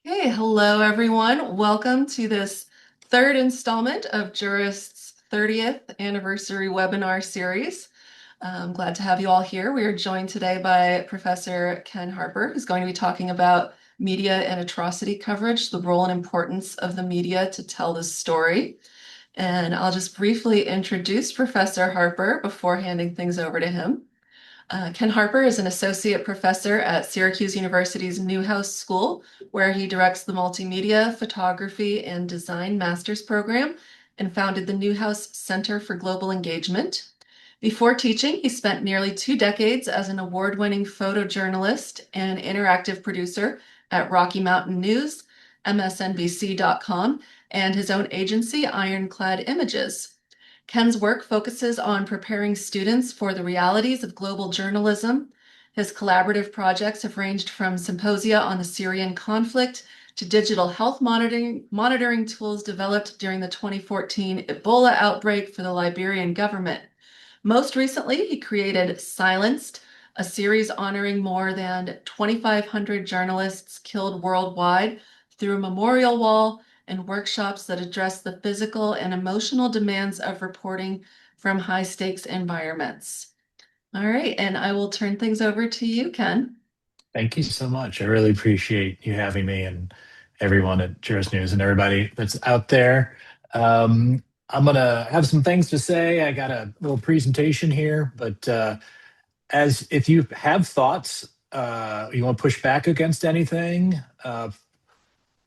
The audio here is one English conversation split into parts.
Hey, hello everyone. Welcome to this third installment of JURIST's 30th anniversary webinar series. I'm glad to have you all here. We are joined today by Professor Ken Harper, who's going to be talking about media and atrocity coverage, the role and importance of the media to tell this story. And I'll just briefly introduce Professor Harper before handing things over to him. Ken Harper is an associate professor at Syracuse University's Newhouse School, where he directs the Multimedia, Photography, and Design Master's Program and founded the Newhouse Center for Global Engagement. Before teaching, he spent nearly 2 decades as an award-winning photojournalist and interactive producer at Rocky Mountain News, MSNBC.com, and his own agency, Ironclad Images. Ken's work focuses on preparing students for the realities of global journalism. His collaborative projects have ranged from symposia on the Syrian conflict to digital health monitoring tools developed during the 2014 Ebola outbreak for the Liberian government. Most recently, he created Silenced, a series honoring more than 2,500 journalists killed worldwide through a memorial wall and workshops that address the physical and emotional demands of reporting from high stakes environments. All right, and I will turn things over to you, Ken. Thank you so much. I really appreciate you having me and everyone at Juris News and everybody that's out there. I'm going to have some things to say. I got a little presentation here, but as if you have thoughts, you want to push back against anything,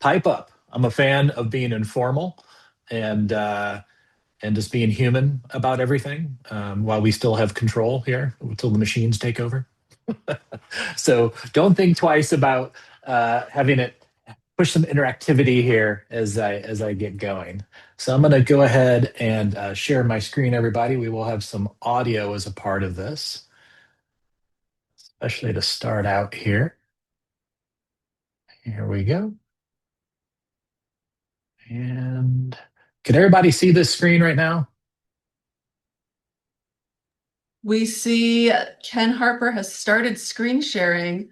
pipe up. I'm a fan of being informal and uh, and just being human about everything while we still have control here until the machines take over. So don't think twice about having it push some interactivity here as I get going. So I'm going to go ahead and share my screen, everybody. We will have some audio as a part of this, especially to start out here. Here we go. And can everybody see this screen right now? We see Ken Harper has started screen sharing.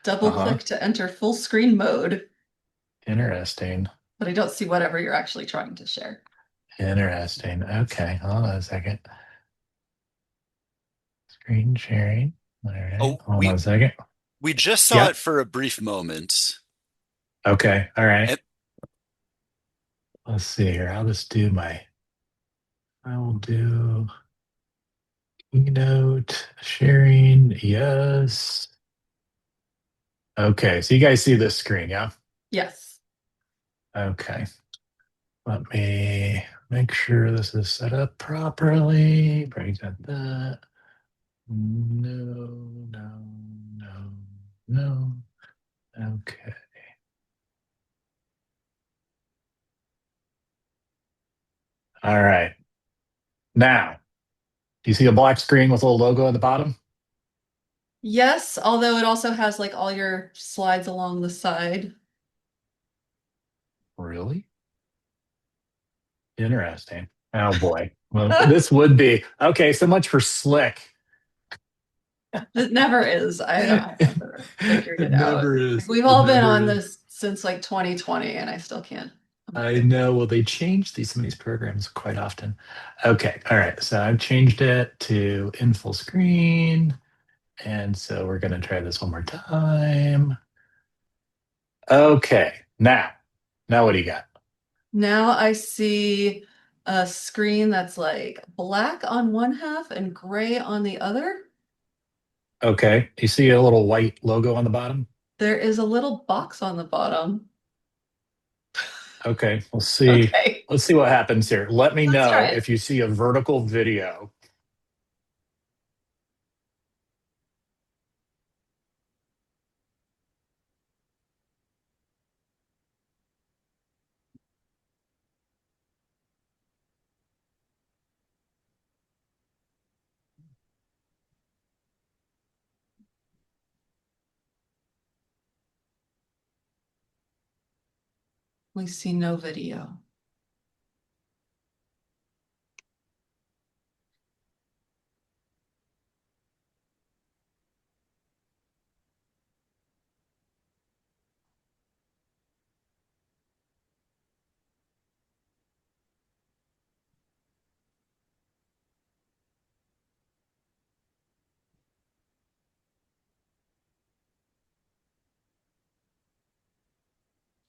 Double Uh-huh. click to enter full screen mode, Interesting. but I don't see whatever you're actually trying to share. Interesting. Okay, hold on a second. Screen sharing. All right, Oh, hold on we a second. we just saw Yep. it for a brief moment. Okay. All right. And Let's see here. I will do keynote sharing. Yes. Okay. So you guys see this screen, yeah? Yes. Okay. Let me make sure this is set up properly. Break that. No, no, no, no. Okay. All right. Now, do you see a black screen with a little logo at the bottom? Yes, although it also has like all your slides along the side. Really? Interesting. Oh boy. Well, this would be okay. So much for slick. It never is. I never figured It it out. never Like, is. we've It all been never on is. this since like 2020, and I still can't I imagine. know. Well, they change some of these programs quite often. Okay. All right. So I've changed it to in full screen. And so we're going to try this one more time. Okay. Now what do you got? Now I see a screen that's like black on one half and gray on the other. Okay. You see a little white logo on the bottom? There is a little box on the bottom. Okay. We'll see. Okay, Let's see what happens here. Let me let's try know it. if you see a vertical video. We see no video.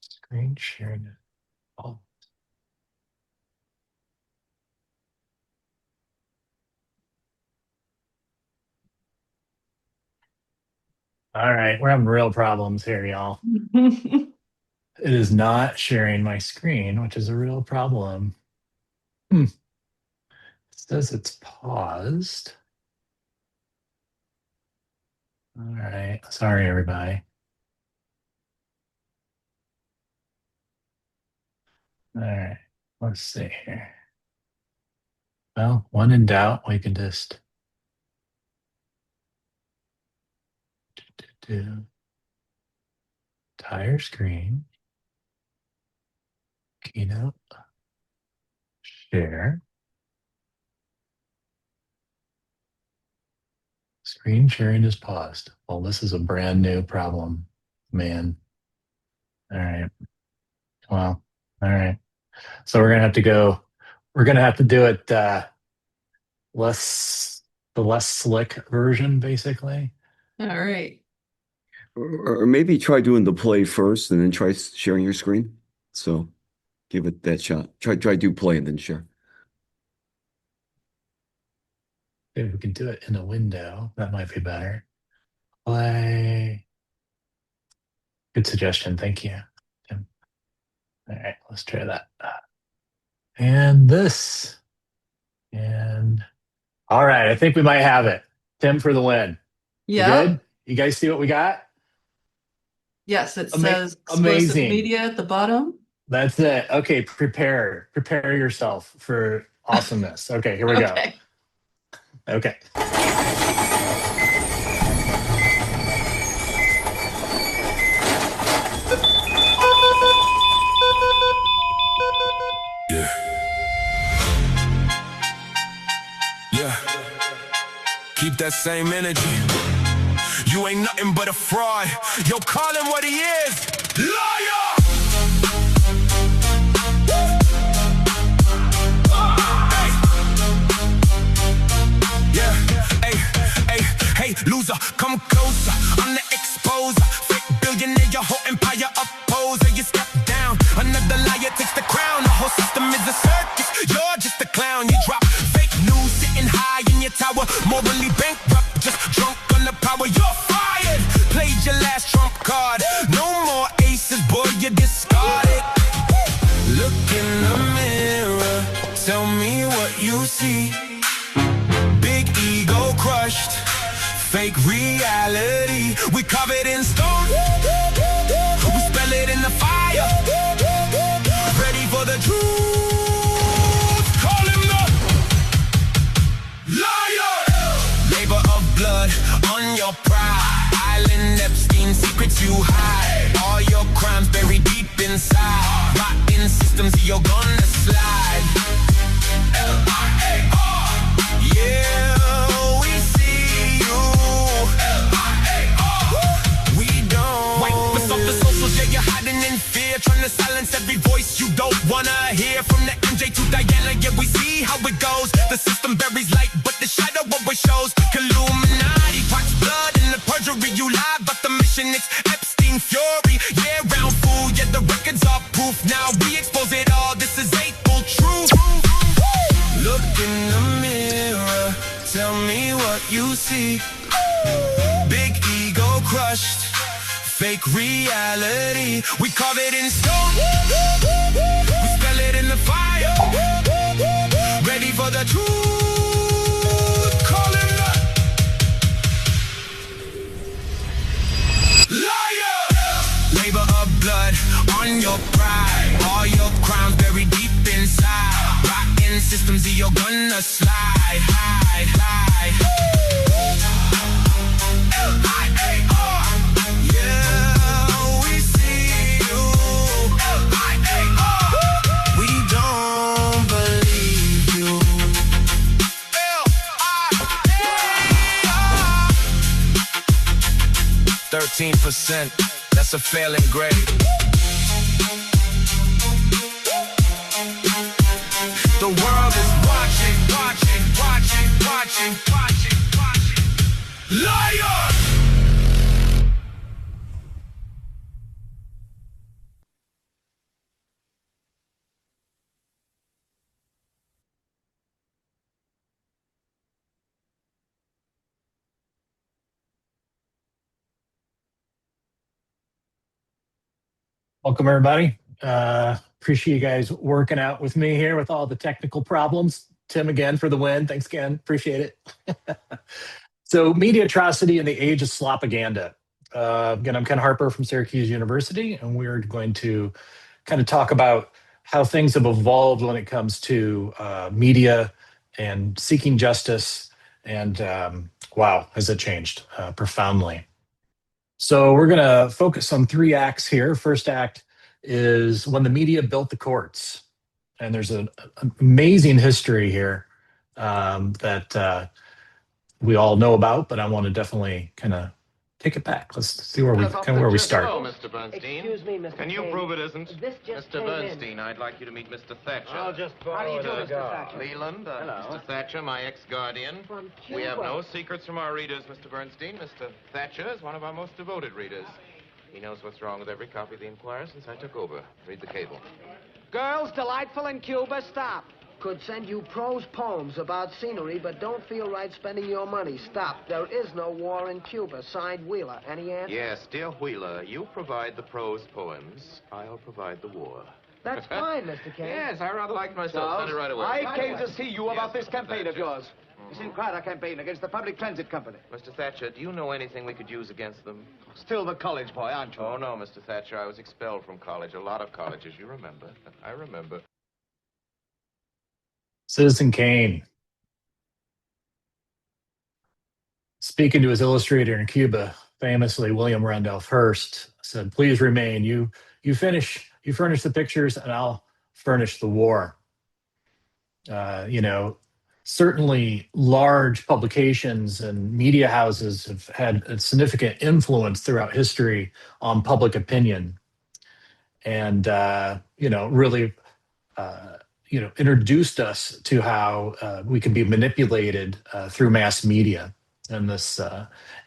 Screen sharing. Oh. All right, we're having real problems here, y'all. It is not sharing my screen, which is a real problem. It says it's paused. All right, sorry, everybody. All right, let's see here. Well, when in doubt, we can just do entire screen, keynote, share. Screen sharing is paused. Well, this is a brand new problem, man. All right. Well, all right. So we're gonna have to go. We're gonna have to do it the less slick version, basically. All right. Or maybe try doing the play first and then try sharing your screen. So give it that shot. Try do play and then share. If we can do it in a window, that might be better. Play. Good suggestion. Thank you, Tim. All right, let's try that. And this. And all right, I think we might have it. Tim for the win. Yeah. Good? You guys see what we got? Yes, it says explosive amazing. media at the bottom. That's it. Okay, prepare yourself for awesomeness. Okay, here we go. Okay. Yeah. Keep that same energy. You ain't nothing but a fraud. Yo, call him what he is. Liar! Hey, loser, come closer. I'm the exposer. Fake billionaire, your whole empire opposer. You step down, another liar takes the crown. The whole system is a circus. You're just a clown. You drop fake news, sitting high in your tower. Morally bankrupt, just drunk on the power. You're fired. Played your last trump card. No more aces, boy, you're discarded. Look in the mirror. Tell me what you see. Big ego crushed. Fake reality, we carve it in stone. We spell it in the fire. Ready for the truth. Call him the liar. Labor of blood on your pride. Island Epstein secrets you hide. All your crimes buried deep inside. Rotten systems, you're gonna slide. L-I-A-R. Yeah. Trying to silence every voice you don't wanna hear. From the MJ to Diana, yeah, we see how it goes. The system buries light, but the shadow always shows. Illuminati, watch blood and the perjury. You lie, but the mission, it's Epstein fury. Yeah, round fool, yeah, the records are proof. Now we expose it all, this is April truth. Look in the mirror, tell me what you see. Big ego crushed. Fake reality, we carve it in stone. We spell it in the fire. Ready for the truth. Call him the liar. Labor of blood on your pride. All your crimes buried deep inside. Rotten systems, you're gonna slide. Hide, hide. L-I-A-R. We don't believe you. 13%, that's a failing grade. The world is watching. Liar! Welcome, everybody. Appreciate you guys working out with me here with all the technical problems. Tim, again, for the win. Thanks again. Appreciate it. So, media atrocity in the age of slopaganda. Again, I'm Ken Harper from Syracuse University, and we're going to kind of talk about how things have evolved when it comes to media and seeking justice. And wow, has it changed profoundly. So we're going to focus on three acts here. First act is when the media built the courts. And there's an amazing history here that we all know about, but I want to definitely kind of take it back. Let's see where we start. Hello, Mr. Bernstein. Excuse me, Mr. Can you Kane. prove it isn't? This just Mr. came Bernstein, in. I'd like you to meet Mr. Thatcher. How do you do, Mr. Thatcher? Leland, Hello. Mr. Thatcher, my ex-guardian. From We have Cuba. no secrets from our readers, Mr. Bernstein. Mr. Thatcher is one of our most devoted readers. He knows what's wrong with every copy of the Enquirer since I took over. Read the cable. Girls delightful in Cuba, stop. Could send you prose poems about scenery, but don't feel right spending your money. Stop. There is no war in Cuba. Signed, Wheeler. Any answer? Yes, dear Wheeler, you provide the prose poems. I'll provide the war. That's fine, Mr. Kane. Yes, I rather liked myself. Send it right away. I came to see you about Yes, this campaign of Thatcher. yours. This Enquirer campaign against the public transit company. Mr. Thatcher, do you know anything we could use against them? Still the college boy, aren't you? Oh, no, Mr. Thatcher. I was expelled from college. A lot of colleges, you remember. I remember. Citizen Kane, speaking to his illustrator in Cuba, famously William Randolph Hearst said, "Please remain. You furnish the pictures, and I'll furnish the war." Certainly large publications and media houses have had a significant influence throughout history on public opinion, and really introduced us to how we can be manipulated through mass media. And this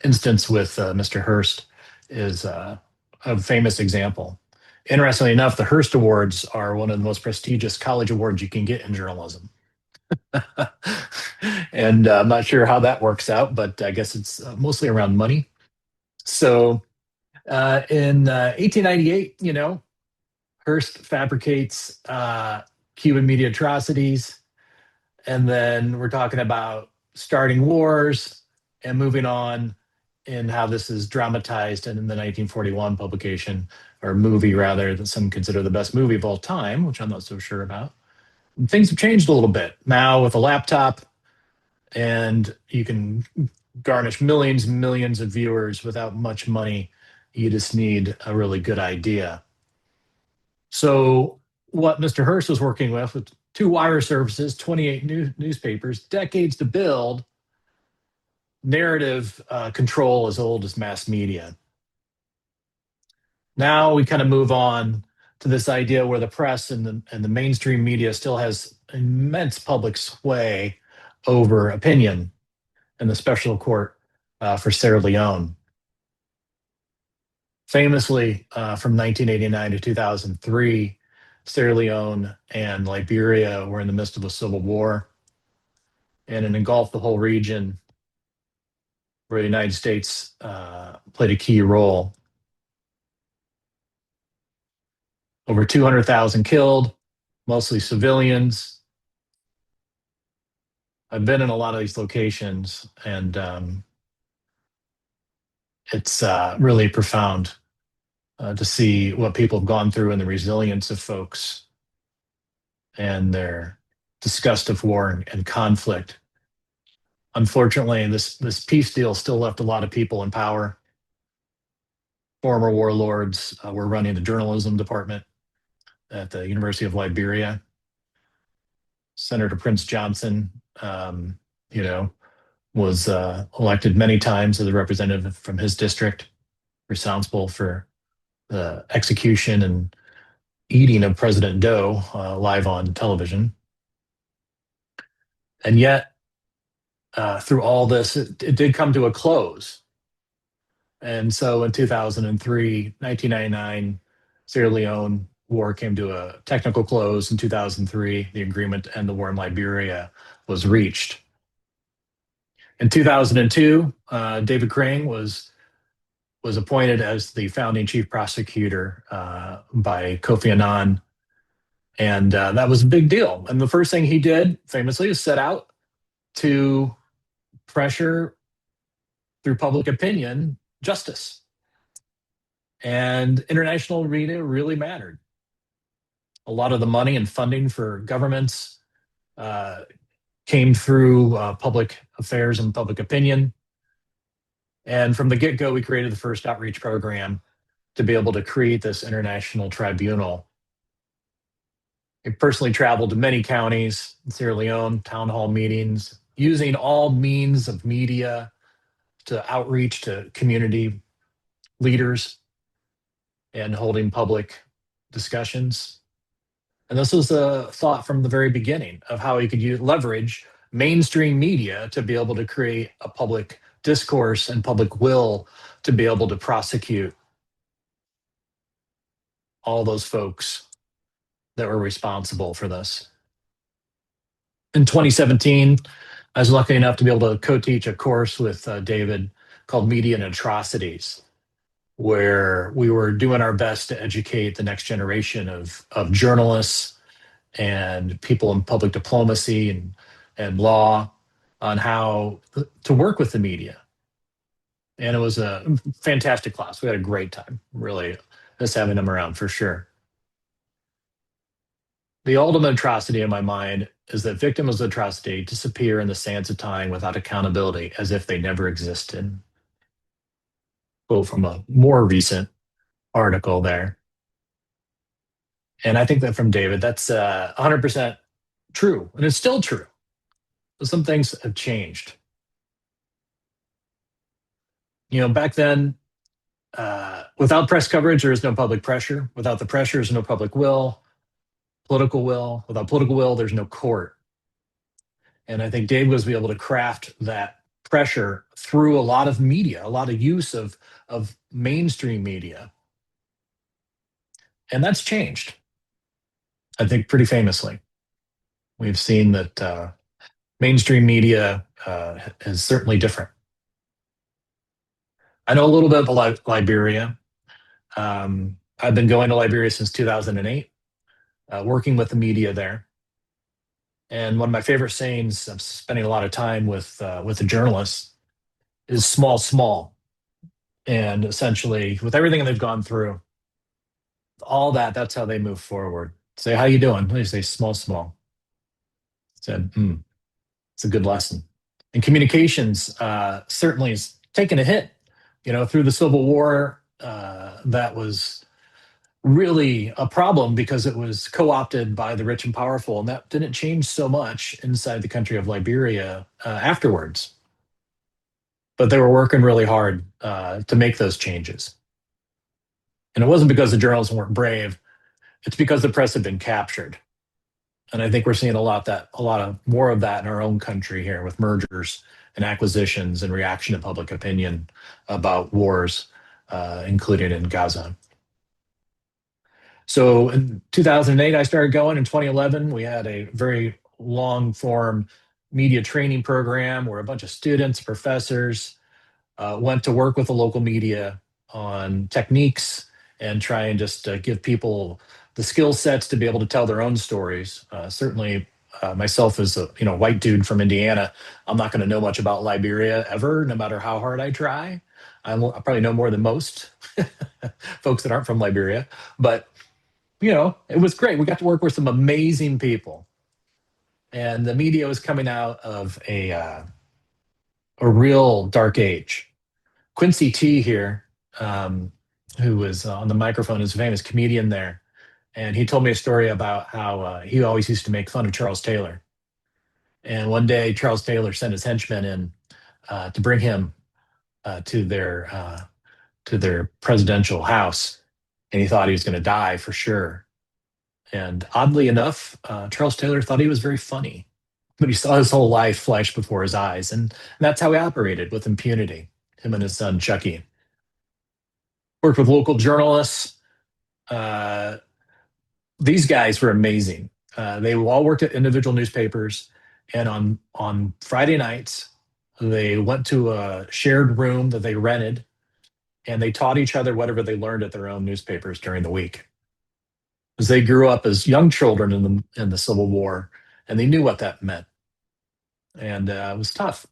instance with Mr. Hearst is a famous example. Interestingly enough, the Hearst Awards are one of the most prestigious college awards you can get in journalism. And I'm not sure how that works out, but I guess it's mostly around money. So in 1898, Hearst fabricates Cuban media atrocities. And then we're talking about starting wars and moving on in how this is dramatized in the 1941 publication, or movie rather, that some consider the best movie of all time, which I'm not so sure about. And things have changed a little bit now with a laptop, and you can garnish millions and millions of viewers without much money. You just need a really good idea. So what Mr. Hearst was working with 2 wire services, 28 newspapers, decades to build, narrative control as old as mass media. Now we kind of move on to this idea where the press and the mainstream media still has immense public sway over opinion, in the special court for Sierra Leone. Famously, from 1989 to 2003, Sierra Leone and Liberia were in the midst of a civil war, and it engulfed the whole region, where the United States played a key role. Over 200,000 killed, mostly civilians. I've been in a lot of these locations, and it's really profound to see what people have gone through and the resilience of folks and their disgust of war and conflict. Unfortunately, this peace deal still left a lot of people in power. Former warlords were running the journalism department at the University of Liberia. Senator Prince Johnson, was elected many times as a representative from his district, responsible for the execution and eating of President Doe live on television. And yet, through all this, it did come to a close. And so in 2003, 1999, Sierra Leone war came to a technical close. In 2003, the agreement to end the war in Liberia was reached. In 2002, David Crane was was appointed as the founding chief prosecutor by Kofi Annan. And that was a big deal. And the first thing he did, famously, is set out to pressure through public opinion justice. And international media really mattered. A lot of the money and funding for governments came through public affairs and public opinion. And from the get-go, we created the first outreach program to be able to create this international tribunal. I personally traveled to many counties in Sierra Leone, town hall meetings, using all means of media to outreach to community leaders and holding public discussions. And this was a thought from the very beginning of how you could leverage mainstream media to be able to create a public discourse and public will to be able to prosecute all those folks that were responsible for this. In 2017, I was lucky enough to be able to co-teach a course with David called Media and Atrocities, where we were doing our best to educate the next generation of journalists and people in public diplomacy and law on how to work with the media. And it was a fantastic class. We had a great time, really, just having them around for sure. The ultimate atrocity in my mind is that victims of atrocity disappear in the sands of time without accountability, as if they never existed. Quote from a more recent article there. And I think that from David, that's 100% true. And it's still true. But some things have changed. Back then, without press coverage, there is no public pressure. Without the pressure, there's no public will, political will. Without political will, there's no court. And I think Dave was able to craft that pressure through a lot of media, a lot of use of mainstream media. And that's changed, I think, pretty famously. We've seen that mainstream media is certainly different. I know a little bit about Liberia. I've been going to Liberia since 2008, working with the media there. And one of my favorite sayings, I'm spending a lot of time with the journalists, is small, small. And essentially, with everything they've gone through, all that's how they move forward. Say, how you doing? They say, small, small. Said, it's a good lesson. And communications certainly is taking a hit. Through the Civil War, that was really a problem because it was co-opted by the rich and powerful, and that didn't change so much inside the country of Liberia afterwards. But they were working really hard to make those changes. And it wasn't because the journalists weren't brave, it's because the press had been captured. And I think we're seeing a lot of more of that in our own country here with mergers and acquisitions and reaction to public opinion about wars, including in Gaza. So in 2008, I started going. In 2011, we had a very long form media training program where a bunch of students, professors went to work with the local media on techniques and try and just give people the skill sets to be able to tell their own stories. Certainly myself as a white dude from Indiana, I'm not going to know much about Liberia ever, no matter how hard I try. I probably know more than most folks that aren't from Liberia, but it was great. We got to work with some amazing people, and the media was coming out of a real dark age. Quincy T here, who was on the microphone, is a famous comedian there, and he told me a story about how he always used to make fun of Charles Taylor. And one day, Charles Taylor sent his henchmen in to bring him to their presidential house, and he thought he was going to die for sure. And oddly enough, Charles Taylor thought he was very funny, but he saw his whole life flash before his eyes, and that's how he operated, with impunity. Him and his son Chucky worked with local journalists. These guys were amazing. They all worked at individual newspapers, and on Friday nights, they went to a shared room that they rented and they taught each other whatever they learned at their own newspapers during the week. Because they grew up as young children in the Civil War, and they knew what that meant. And it was tough.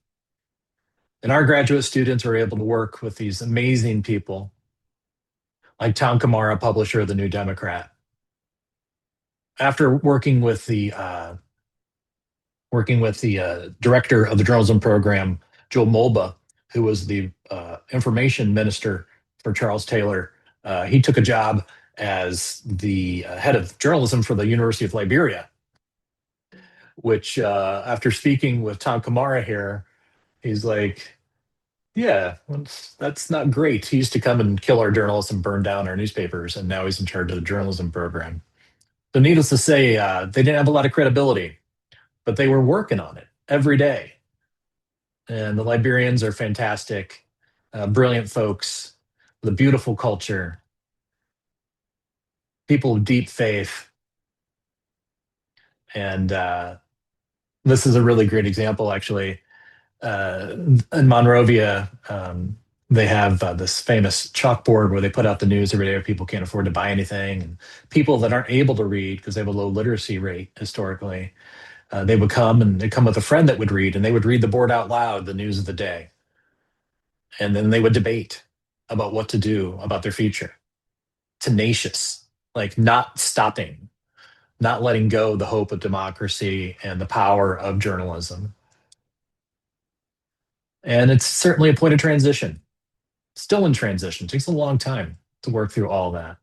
And our graduate students were able to work with these amazing people, like Tom Kamara, publisher of the New Democrat. After working with the director of the journalism program, Joe Mulba, who was the information minister for Charles Taylor, he took a job as the head of journalism for the University of Liberia, which after speaking with Tom Kamara here, he's like, yeah, that's not great. He used to come and kill our journalists and burn down our newspapers, and now he's in charge of the journalism program. So needless to say, they didn't have a lot of credibility, but they were working on it every day. And the Liberians are fantastic, brilliant folks with a beautiful culture, people of deep faith. And this is a really great example, actually. In Monrovia, they have this famous chalkboard where they put out the news every day where people can't afford to buy anything. And people that aren't able to read because they have a low literacy rate historically, they would come and they'd come with a friend that would read, and they would read the board out loud, the news of the day. And then they would debate about what to do about their future. Tenacious, like not stopping, not letting go the hope of democracy and the power of journalism. And it's certainly a point of transition. Still in transition. It takes a long time to work through all that.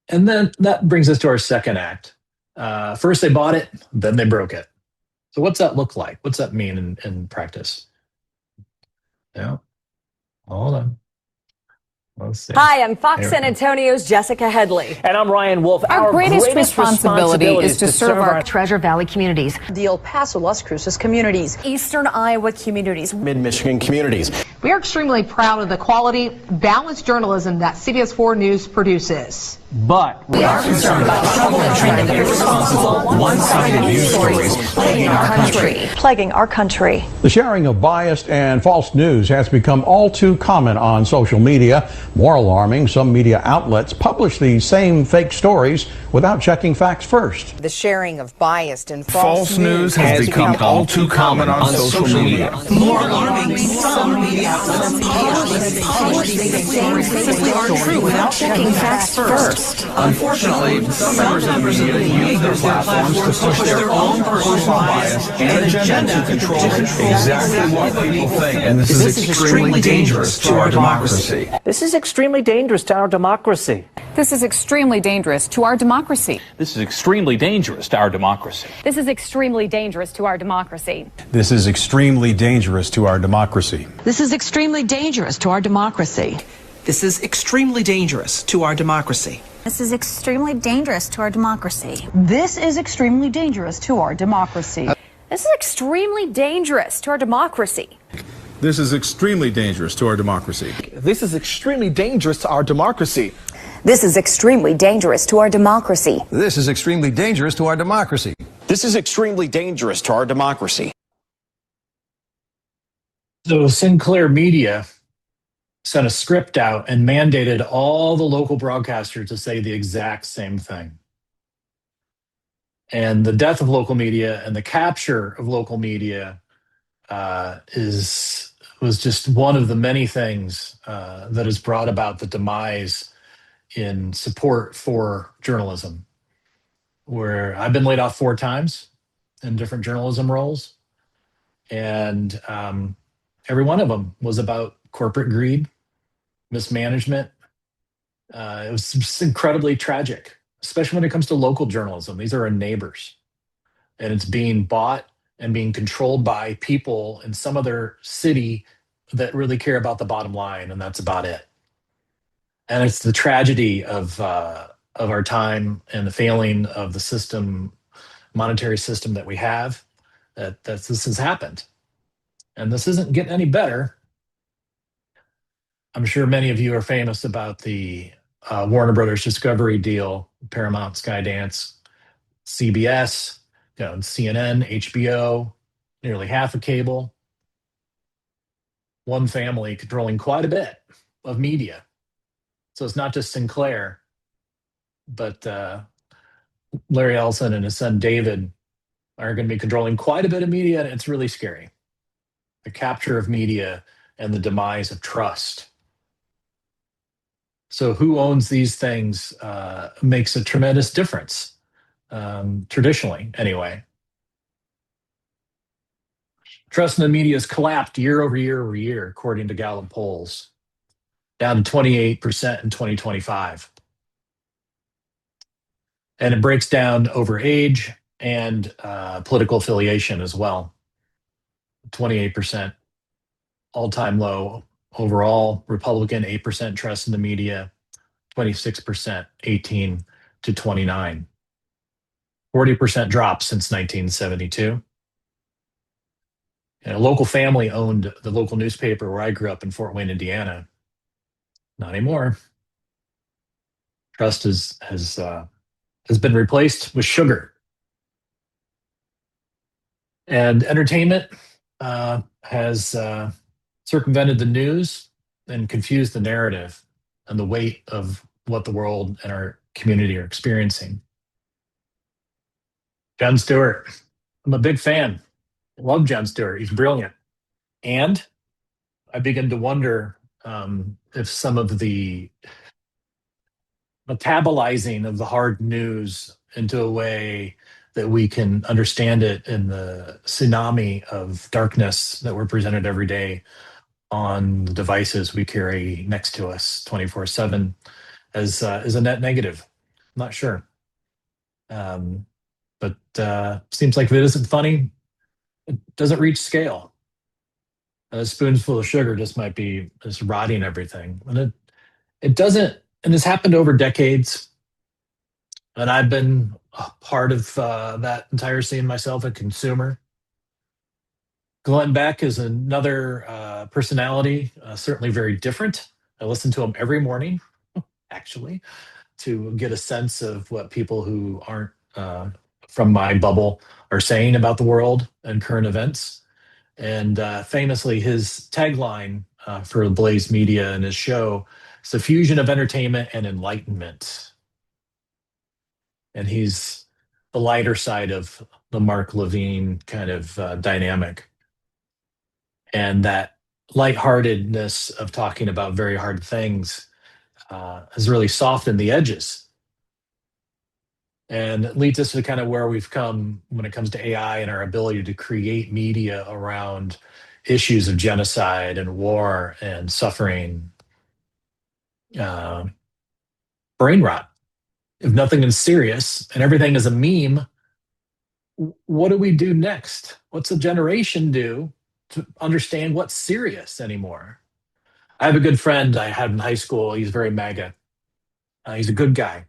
And then that brings us to our second act. First they bought it, then they broke it. So what's that look like? What's that mean in practice? Yeah, hold on. Let's see. Hi, I'm Fox San Antonio's Jessica Headley. And I'm Ryan Wolf. Our greatest responsibility is to serve our Treasure Valley communities, The El Paso, Las Cruces communities, Eastern Iowa communities, Mid-Michigan communities. We are extremely proud of the quality, balanced journalism that CBS 4 News produces. But We are concerned about trouble and trending irresponsible, one-sided news stories plaguing our country. The sharing of biased and false news has become all too common on social media. More alarming, some media outlets publish these same fake stories without checking facts first. The sharing of biased and False news has become all too common on social media. More alarming, some media outlets publish these same fake stories without checking facts first. Unfortunately, some members of the media use their platforms to push their own personal bias and agenda to control exactly what people think. And this is extremely dangerous to our democracy. this is extremely dangerous to our democracy. This is extremely dangerous to our democracy. This is extremely dangerous to our democracy. This is extremely dangerous to our democracy. This is extremely dangerous to our democracy. This is extremely dangerous to our democracy. This is extremely dangerous to our democracy. This is extremely dangerous to our democracy. This is extremely dangerous to our democracy. This is extremely dangerous to our democracy. This is extremely dangerous to our democracy. This is extremely dangerous to our democracy. This is extremely dangerous to our democracy. This is extremely dangerous to our democracy. This is extremely dangerous to our democracy. So Sinclair Media sent a script out and mandated all the local broadcasters to say the exact same thing. And the death of local media and the capture of local media was just one of the many things that has brought about the demise in support for journalism, where I've been laid off 4 times in different journalism roles. And every one of them was about corporate greed, mismanagement. It was just incredibly tragic, especially when it comes to local journalism. These are our neighbors, and it's being bought and being controlled by people in some other city that really care about the bottom line, and that's about it. And it's the tragedy of our time and the failing of the system, monetary system that we have, that this has happened. And this isn't getting any better. I'm sure many of you are famous about the Warner Brothers Discovery deal, Paramount, Skydance, CBS, CNN, HBO, nearly half of cable. one family controlling quite a bit of media. So it's not just Sinclair, but Larry Ellison and his son David are going to be controlling quite a bit of media, and it's really scary. The capture of media and the demise of trust. So who owns these things makes a tremendous difference, traditionally anyway. Trust in the media has collapsed year over year over year, according to Gallup polls, down to 28% in 2025. And it breaks down over age and political affiliation as well. 28% all-time low overall. Republican, 8% trust in the media, 26%, 18 to 29. 40% drop since 1972. And a local family owned the local newspaper where I grew up in Fort Wayne, Indiana. Not anymore. Trust has been replaced with sugar. And entertainment has circumvented the news and confused the narrative and the weight of what the world and our community are experiencing. Jon Stewart, I'm a big fan. I love Jon Stewart. He's brilliant. And I begin to wonder if some of the metabolizing of the hard news into a way that we can understand it in the tsunami of darkness that we're presented every day on the devices we carry next to us 24/7 is a net negative. I'm not sure. But seems like if it isn't funny, it doesn't reach scale. A spoonful of sugar just might be just rotting everything. And it doesn't, and it's happened over decades. And I've been a part of that entire scene myself, a consumer. Glenn Beck is another personality, certainly very different. I listen to him every morning, actually, to get a sense of what people who aren't from my bubble are saying about the world and current events. And famously, his tagline for Blaze Media and his show is the fusion of entertainment and enlightenment. And he's the lighter side of the Mark Levine kind of dynamic. And that lightheartedness of talking about very hard things has really softened the edges. And it leads us to kind of where we've come when it comes to AI and our ability to create media around issues of genocide and war and suffering, brain rot. If nothing is serious and everything is a meme, what do we do next? What's a generation do to understand what's serious anymore? I have a good friend I had in high school. He's very MAGA. He's a good guy.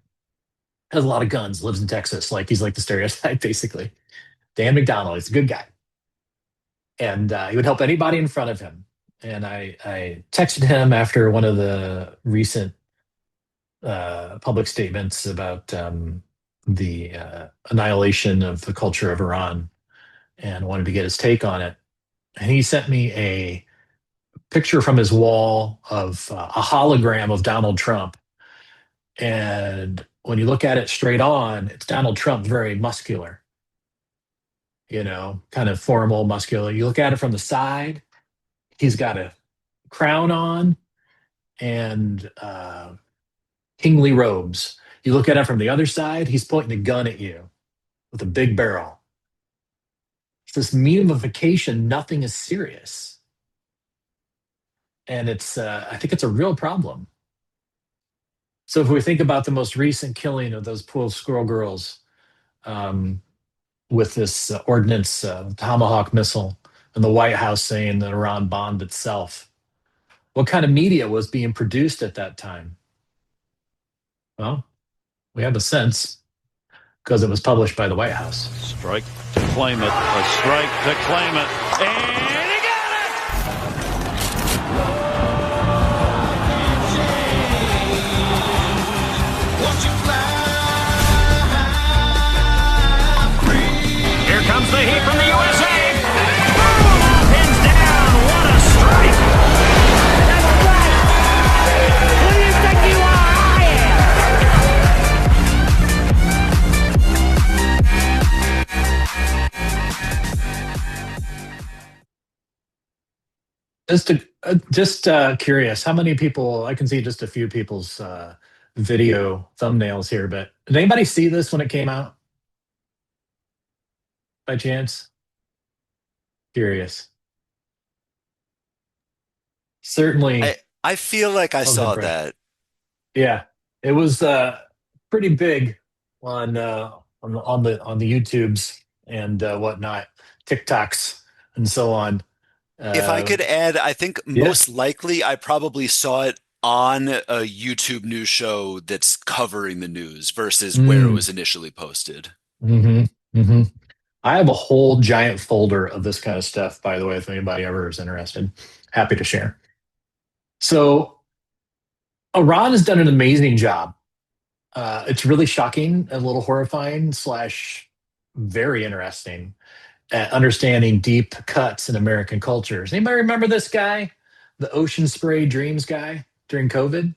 Has a lot of guns, lives in Texas. He's like the stereotype, basically. Dan McDonald, he's a good guy. And he would help anybody in front of him. And I texted him after one of the recent public statements about the annihilation of the culture of Iran and wanted to get his take on it. And he sent me a picture from his wall of a hologram of Donald Trump. And when you look at it straight on, it's Donald Trump, very muscular, kind of formal, muscular. You look at it from the side, he's got a crown on and kingly robes. You look at it from the other side, he's pointing a gun at you with a big barrel. It's this memification, nothing is serious. And I think it's a real problem. So if we think about the most recent killing of those poor squirrel girls with this ordnance Tomahawk missile and the White House saying that Iran bombed itself, what kind of media was being produced at that time? Well, we have a sense because it was published by the White House. Strike to claim it, a strike to claim it, and he got it! Here comes the heat from the USA. Boom! Pins down. What a strike! Just curious, how many people? I can see just a few people's video thumbnails here, but did anybody see this when it came out by chance? Curious. Certainly, I feel like I was saw impressed. that. Yeah, it was pretty big on the YouTubes and whatnot, TikToks and so on. If I could add, I think Yeah. most likely I probably saw it on a YouTube news show that's covering the news versus where it was initially posted. Mm-hmm. Mm-hmm. I have a whole giant folder of this kind of stuff, by the way, if anybody ever is interested. Happy to share. So Iran has done an amazing job. It's really shocking, a little horrifying / very interesting at understanding deep cuts in American cultures. Anybody remember this guy, the ocean spray dreams guy during COVID?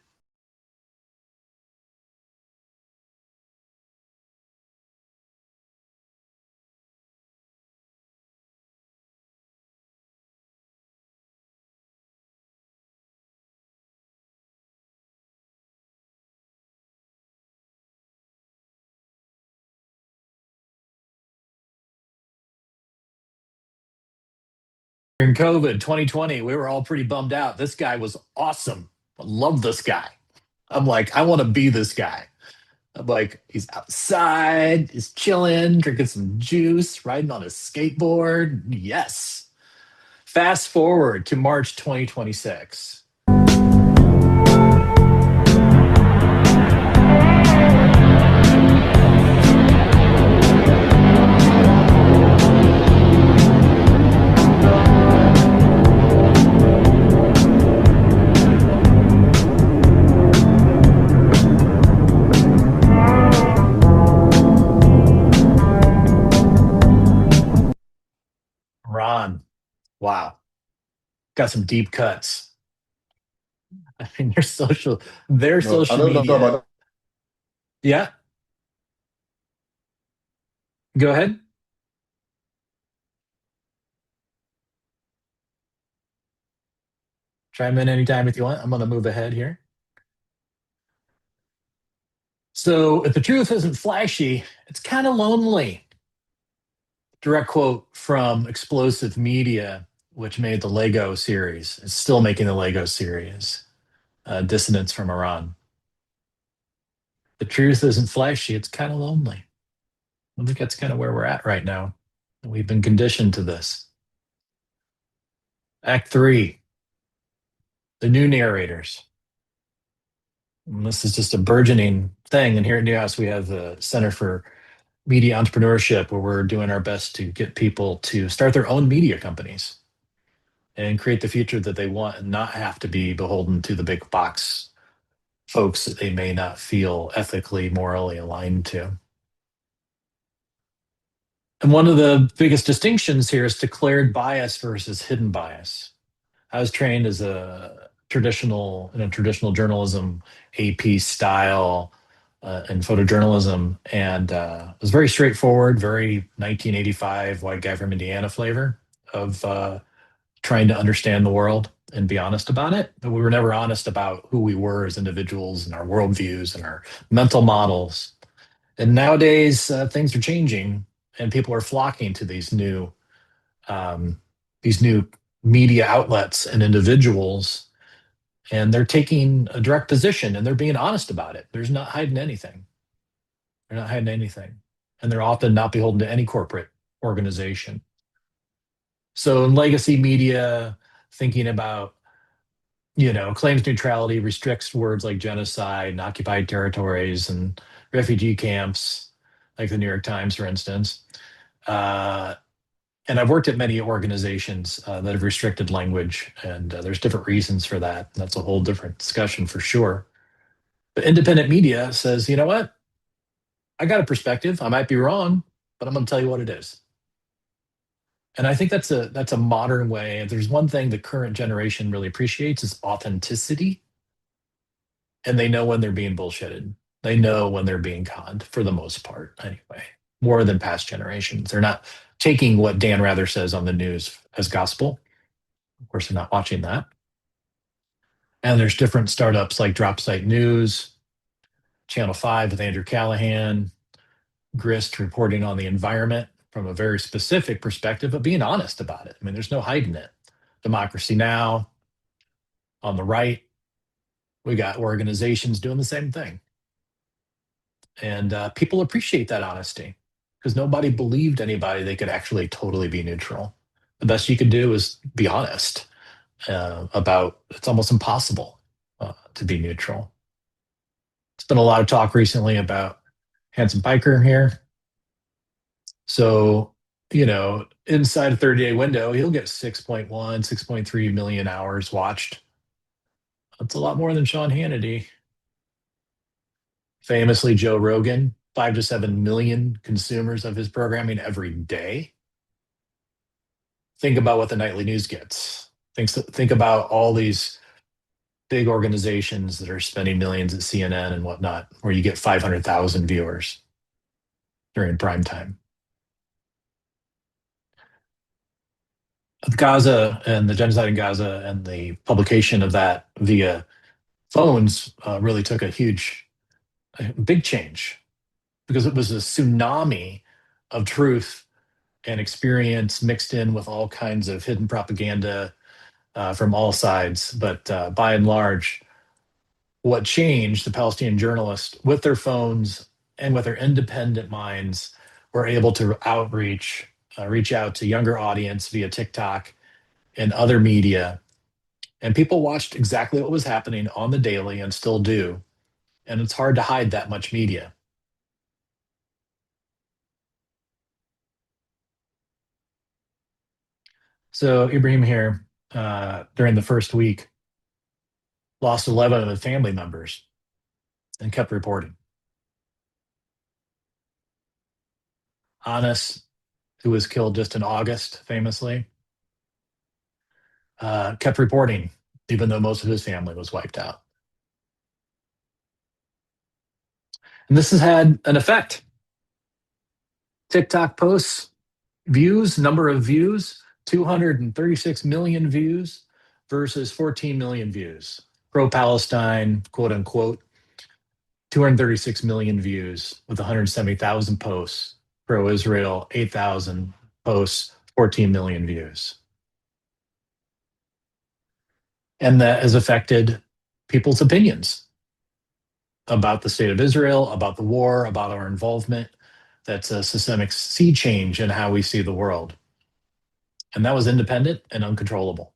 During COVID 2020, we were all pretty bummed out. This guy was awesome. I love this guy. I'm like, I want to be this guy. I'm like, he's outside, he's chilling, drinking some juice, riding on his skateboard. Yes. Fast forward to March 2026. Ron, wow, got some deep cuts. I mean, their social media. Yeah, go ahead. Chime in anytime if you want. I'm going to move ahead here. So, if the truth isn't flashy, it's kind of lonely. Direct quote from Explosive Media, which made the Lego series. It's still making the Lego series. Dissonance from Iran. The truth isn't flashy, it's kind of lonely. I think that's kind of where we're at right now. We've been conditioned to this. Act 3, the new narrators. And this is just a burgeoning thing. And here at Newhouse, we have the Center for Media Entrepreneurship, where we're doing our best to get people to start their own media companies and create the future that they want and not have to be beholden to the big box folks that they may not feel ethically, morally aligned to. And one of the biggest distinctions here is declared bias versus hidden bias. I was trained as in a traditional journalism, AP style, in photojournalism, and it was very straightforward, very 1985 white guy from Indiana flavor of trying to understand the world and be honest about it. But we were never honest about who we were as individuals and our worldviews and our mental models. And nowadays, things are changing, and people are flocking to these new media outlets and individuals, and they're taking a direct position and they're being honest about it. There's not hiding anything. They're not hiding anything. And they're often not beholden to any corporate organization. So in legacy media, thinking about, claims neutrality restricts words like genocide and occupied territories and refugee camps, like the New York Times, for instance. And I've worked at many organizations that have restricted language, and there's different reasons for that. That's a whole different discussion for sure. But independent media says, you know what? I got a perspective. I might be wrong, but I'm going to tell you what it is. And I think that's a modern way. If there's one thing the current generation really appreciates is authenticity. And they know when they're being bullshitted. They know when they're being conned, for the most part, anyway, more than past generations. They're not taking what Dan Rather says on the news as gospel. Of course, they're not watching that. And there's different startups like Dropsite News, Channel 5 with Andrew Callahan, Grist reporting on the environment from a very specific perspective, but being honest about it. I mean, there's no hiding it. Democracy Now! On the right, we got organizations doing the same thing. And people appreciate that honesty because nobody believed anybody they could actually totally be neutral. The best you can do is be honest about it's almost impossible to be neutral. There's been a lot of talk recently about Hanson Piker here. So, inside a 30-day window, he'll get 6.1, 6.3 million hours watched. That's a lot more than Sean Hannity. Famously, Joe Rogan, 5 to 7 million consumers of his programming every day. Think about what the nightly news gets. Think about all these big organizations that are spending millions at CNN and whatnot, where you get 500,000 viewers during prime time. Gaza and the genocide in Gaza and the publication of that via phones really took a big change because it was a tsunami of truth and experience mixed in with all kinds of hidden propaganda from all sides. But by and large, what changed, the Palestinian journalists with their phones and with their independent minds were able to reach out to younger audience via TikTok and other media. And people watched exactly what was happening on the daily and still do. And it's hard to hide that much media. So Ibrahim here, during the first week, lost 11 of his family members and kept reporting. Anas, who was killed just in August, famously, kept reporting, even though most of his family was wiped out. And this has had an effect. TikTok posts, number of views, 236 million views versus 14 million views. Pro-Palestine, quote unquote, 236 million views with 170,000 posts. Pro-Israel, 8,000 posts, 14 million views. And that has affected people's opinions about the state of Israel, about the war, about our involvement. That's a systemic sea change in how we see the world. And that was independent and uncontrollable.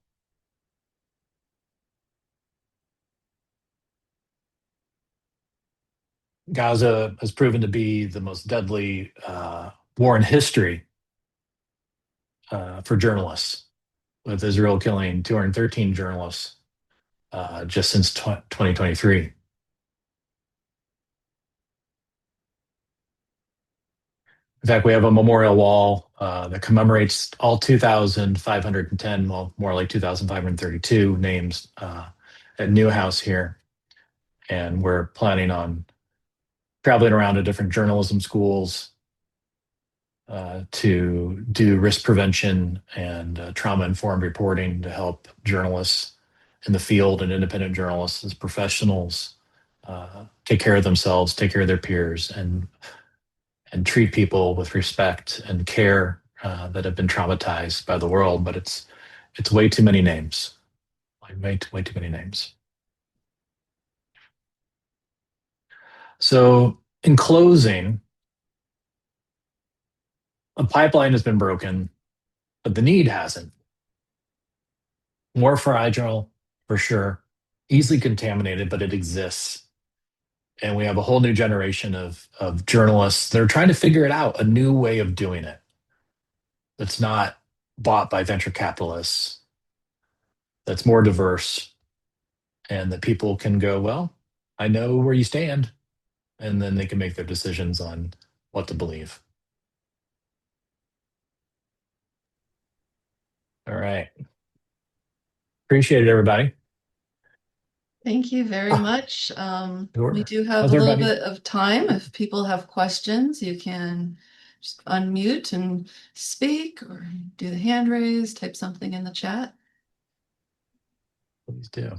Gaza has proven to be the most deadly war in history for journalists, with Israel killing 213 journalists just since 2023. In fact, we have a memorial wall that commemorates all 2,510, well, more like 2,532 names at Newhouse here. And we're planning on traveling around to different journalism schools to do risk prevention and trauma-informed reporting to help journalists in the field and independent journalists as professionals take care of themselves, take care of their peers, and treat people with respect and care that have been traumatized by the world. But it's way too many names, way too many names. So in closing, a pipeline has been broken, but the need hasn't. More fragile, for sure, easily contaminated, but it exists. And we have a whole new generation of journalists that are trying to figure it out, a new way of doing it that's not bought by venture capitalists, that's more diverse, and that people can go, well, I know where you stand, and then they can make their decisions on what to believe. All right. Appreciate it, everybody. Thank you very much. Sure. We do have How's a little everybody? bit of time. If people have questions, you can just unmute and speak or do the hand raise, type something in the chat. Please do.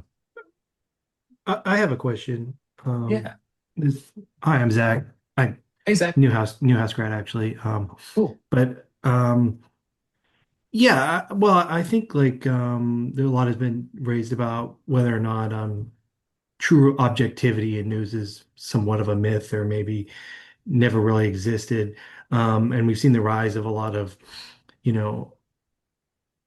I have a question. Yeah. Hi, I'm Zach. Hey, Zach. Newhouse grad, actually. Cool. But yeah, well, I think there a lot has been raised about whether or not true objectivity in news is somewhat of a myth or maybe never really existed. And we've seen the rise of a lot of, you know,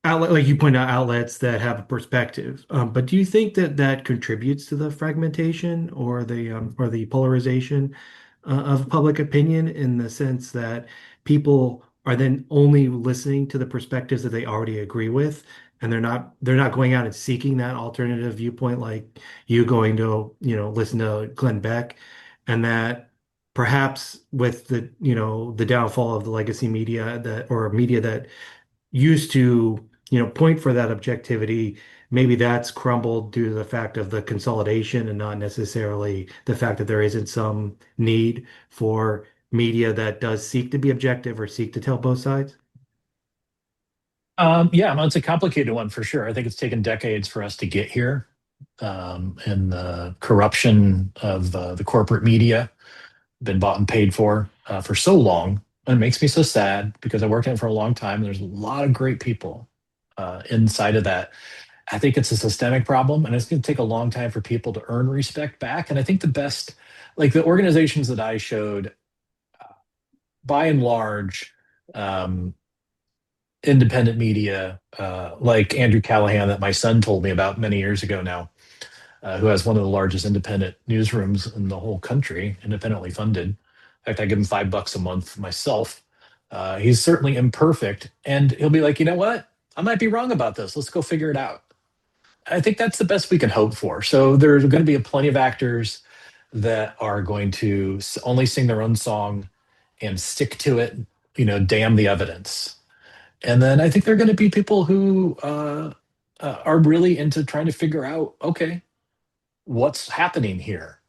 outlet, like you point out, outlets that have a perspective. But do you think that that contributes to the fragmentation or the polarization of public opinion in the sense that people are then only listening to the perspectives that they already agree with, and they're not going out and seeking that alternative viewpoint, like you going to, listen to Glenn Beck, and that perhaps with the downfall of the legacy media or media that used to, point for that objectivity, maybe that's crumbled due to the fact of the consolidation and not necessarily the fact that there isn't some need for media that does seek to be objective or seek to tell both sides? Yeah, no, it's a complicated one for sure. I think it's taken decades for us to get here. And the corruption of the corporate media, been bought and paid for so long. And it makes me so sad because I worked in it for a long time. There's a lot of great people inside of that. I think it's a systemic problem, and it's going to take a long time for people to earn respect back. And I think the best, like the organizations that I showed, by and large, independent media, like Andrew Callahan, that my son told me about many years ago now, who has one of the largest independent newsrooms in the whole country, independently funded. In fact, I give him $5 a month myself. He's certainly imperfect, and he'll be like, you know what? I might be wrong about this. Let's go figure it out. I think that's the best we can hope for. So there's going to be plenty of actors that are going to only sing their own song and stick to it, damn the evidence. And then I think there are going to be people who are really into trying to figure out, okay, what's happening here,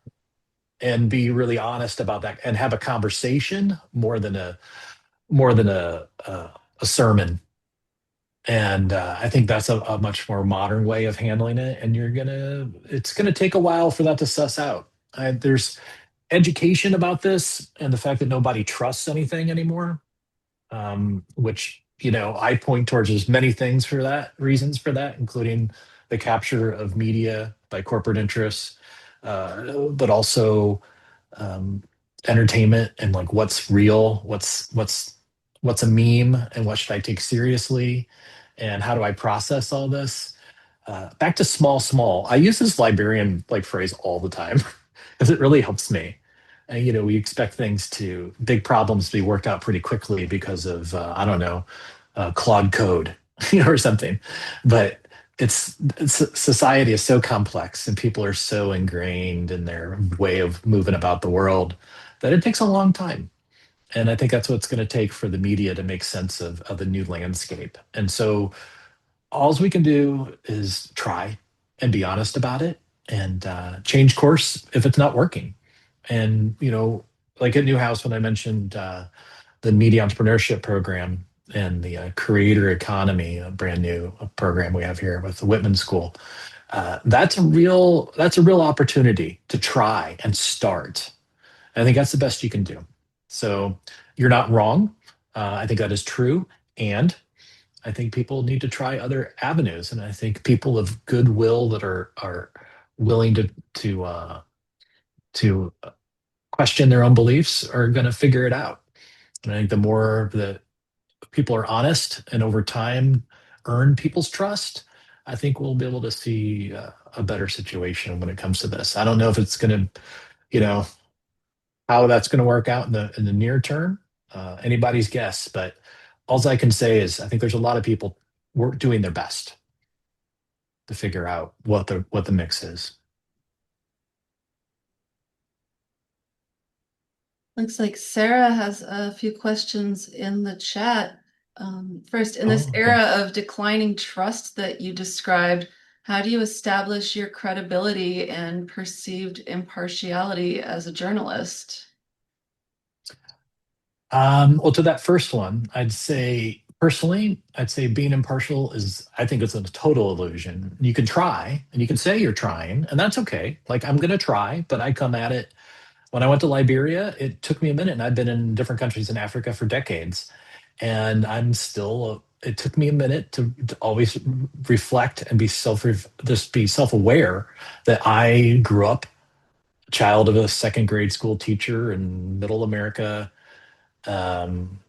and be really honest about that and have a conversation more than a sermon. And I think that's a much more modern way of handling it. And it's gonna take a while for that to suss out. There's education about this and the fact that nobody trusts anything anymore, which I point towards as many reasons for that, including the capture of media by corporate interests, but also entertainment and like what's real, what's a meme, and what should I take seriously, and how do I process all this? Back to small. I use this librarian phrase all the time because it really helps me. We expect big problems to be worked out pretty quickly because of I don't know, Claude Code, or something. But society is so complex, and people are so ingrained in their way of moving about the world that it takes a long time. And I think that's what it's going to take for the media to make sense of the new landscape. And so all we can do is try and be honest about it, and change course if it's not working. And, like at Newhouse, when I mentioned the media entrepreneurship program and the creator economy, a brand new program we have here with the Whitman School, that's a real opportunity to try and start. I think that's the best you can do. So you're not wrong. I think that is true. And I think people need to try other avenues. And I think people of goodwill that are willing to question their own beliefs are going to figure it out. And I think the more that people are honest and over time earn people's trust, I think we'll be able to see a better situation when it comes to this. I don't know if it's going to, how that's going to work out in the near term. Anybody's guess, but all I can say is I think there's a lot of people doing their best to figure out what the mix is. Looks like Sarah has a few questions in the chat. First, in this era of declining trust that you described, how do you establish your credibility and perceived impartiality as a journalist? Well, to that first one, I'd say Personally, I'd say being impartial I think it's a total illusion. You can try and you can say you're trying, and that's okay. Like, I'm going to try, but I come at it. When I went to Liberia, it took me a minute, and I've been in different countries in Africa for decades. And it took me a minute to always reflect and just be self-aware that I grew up a child of a second grade school teacher in middle America, um,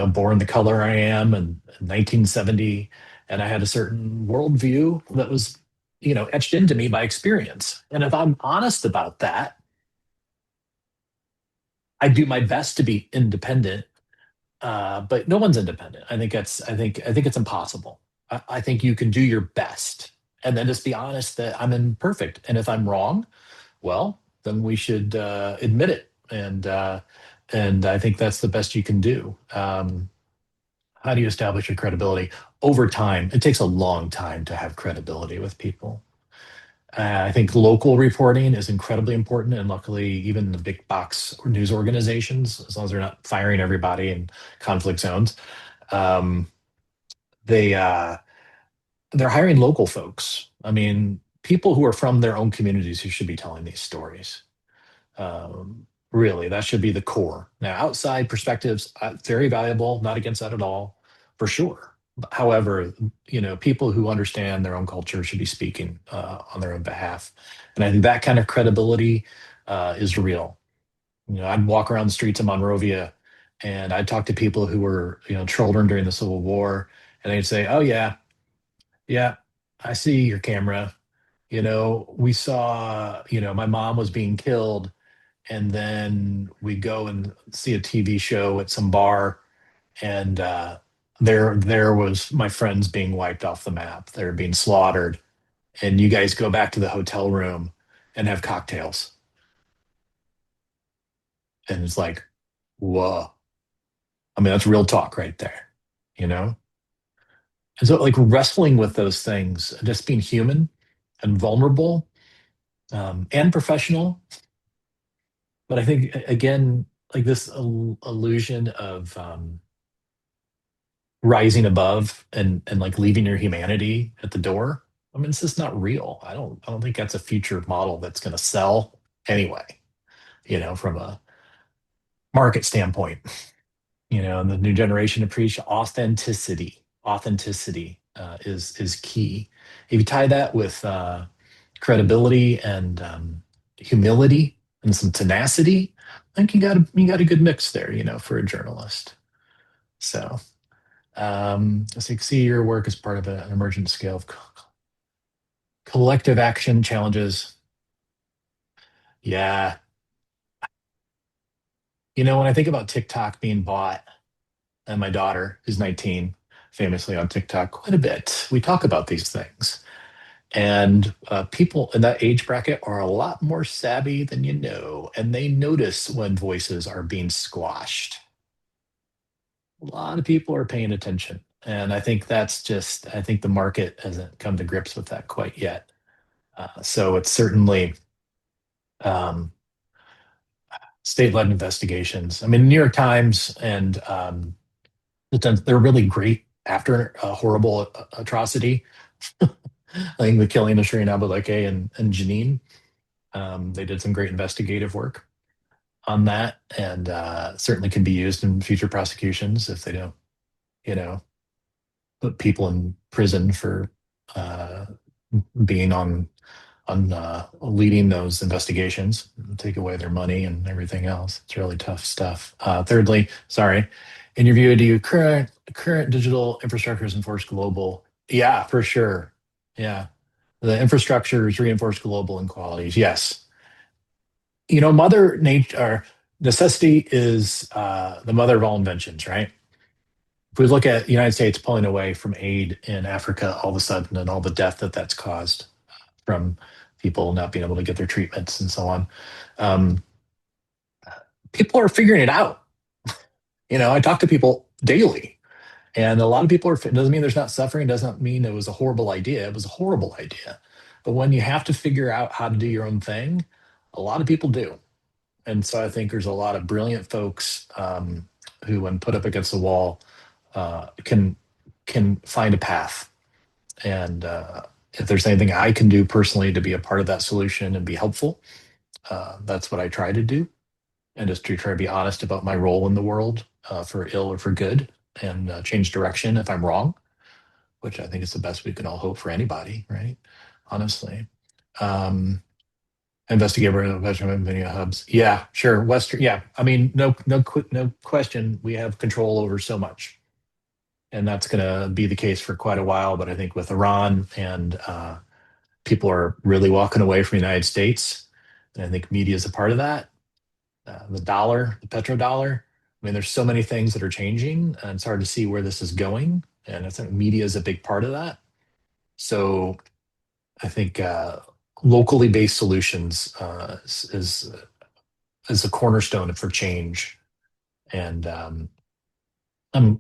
born the color I am in 1970. And I had a certain worldview that was, etched into me by experience. And if I'm honest about that, I do my best to be independent, but no one's independent. I think it's impossible. I think you can do your best, and then just be honest that I'm imperfect. And if I'm wrong, well, then we should admit it. And I think that's the best you can do. How do you establish your credibility over time? It takes a long time to have credibility with people. I think local reporting is incredibly important, and luckily, even the big box news organizations, as long as they're not firing everybody in conflict zones, um, they're hiring local folks. I mean, people who are from their own communities who should be telling these stories. Really, that should be the core. Now, outside perspectives, very valuable. Not against that at all, for sure. However, people who understand their own culture should be speaking on their own behalf, and I think that kind of credibility is real. I'd walk around the streets of Monrovia, and I'd talk to people who were, children during the Civil War, and they'd say, "Oh yeah, yeah, I see your camera. We saw, my mom was being killed, and then we go and see a TV show at some bar, and there was my friends being wiped off the map. They're being slaughtered, and you guys go back to the hotel room and have cocktails." And it's like, whoa. I mean, that's real talk right there, you know? And so, like, wrestling with those things, just being human and vulnerable, and professional. But I think, again, like this illusion of rising above and like leaving your humanity at the door. I mean, it's just not real. I don't think that's a future model that's going to sell anyway, from a market standpoint. And the new generation appreciates authenticity. Authenticity is key. If you tie that with credibility and humility and some tenacity, I think you got a good mix there, for a journalist. So, as you can see, your work is part of an emergent scale of collective action challenges. Yeah. When I think about TikTok being bought, and my daughter, who's 19, famously on TikTok quite a bit, we talk about these things. And people in that age bracket are a lot more savvy than you know, and they notice when voices are being squashed. A lot of people are paying attention. And I think I think the market hasn't come to grips with that quite yet. So it's certainly state-led investigations. I mean, New York Times and they're really great after a horrible atrocity. I think the killing of Shireen Abu Akleh and Janine. They did some great investigative work on that, and certainly can be used in future prosecutions if they don't, put people in prison for being on leading those investigations, take away their money and everything else. It's really tough stuff. Thirdly, sorry, in your view, do current digital infrastructures enforce global? Yeah, for sure. Yeah, the infrastructures reinforce global inequalities. Yes. Mother nature, or necessity is the mother of all inventions, right? If we look at the United States pulling away from aid in Africa all of a sudden, and all the death that's caused from people not being able to get their treatments and so on, people are figuring it out. I talk to people daily, and a lot of people it doesn't mean there's not suffering, doesn't mean it was a horrible idea. It was a horrible idea. But when you have to figure out how to do your own thing, a lot of people do. And so I think there's a lot of brilliant folks who, when put up against the wall, can find a path. And if there's anything I can do personally to be a part of that solution and be helpful, that's what I try to do. And just to try to be honest about my role in the world, for ill or for good, and change direction if I'm wrong, which I think is the best we can all hope for anybody, right? Honestly. Investigator veteran video hubs. Yeah, sure. Western. Yeah, I mean, no question. We have control over so much, and that's going to be the case for quite a while. But I think with Iran and people are really walking away from the United States, and I think media is a part of that. The dollar, the petrodollar. I mean, there's so many things that are changing, and it's hard to see where this is going. And I think media is a big part of that. So I think locally based solutions is a cornerstone for change. And I'm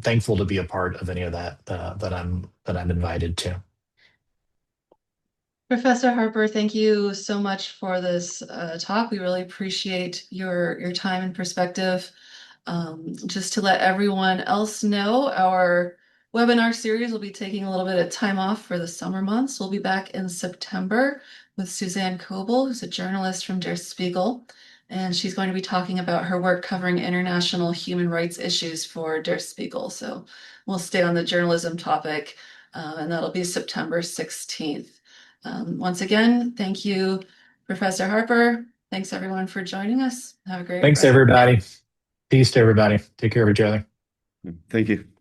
thankful to be a part of any of that that I'm invited to. Professor Harper, thank you so much for this talk. We really appreciate your time and perspective. Just to let everyone else know, our webinar series will be taking a little bit of time off for the summer months. We'll be back in September with Suzanne Coble, who's a journalist from Der Spiegel, and she's going to be talking about her work covering international human rights issues for Der Spiegel. So we'll stay on the journalism topic, and that'll be September 16th. Once again, thank you, Professor Harper. Thanks everyone for joining us. Have a great Thanks, everybody. Peace to everybody. Take care of each other. Thank you.